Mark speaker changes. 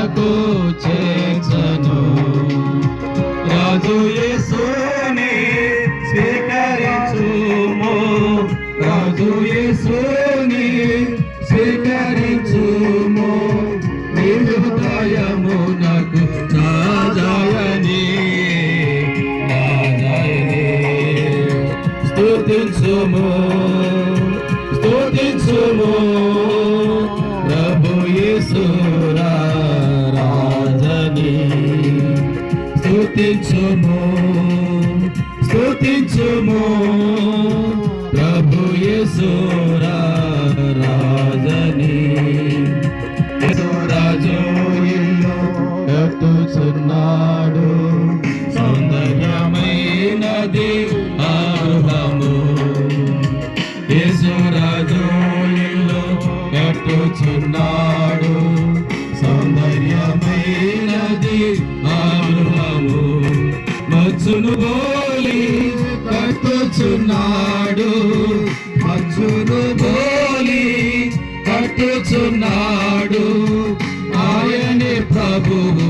Speaker 1: నాకు చేర్చను. రాజు యేసుని స్వీకరించుము, రాజు యేసుని స్వీకరించుము, నీ హృదయమునకు రాజాయని స్తుతించుము, స్తుతించుము ప్రభు యేసు రాజని. స్తుతించుము, స్తుతించుము ప్రభు యేసు రాజని. రాజు ఇల్లు కట్టుచున్నాడు, సౌందర్యమైనది ఆహాము. యేసురాజు ఇల్లు కట్టుచున్నాడు, సౌందర్యమైనది ఆహాము. మచ్చును బోలి కట్టుచున్నాడు, మచ్చును బోలి కట్టుచున్నాడు, ఆయనే ప్రభువు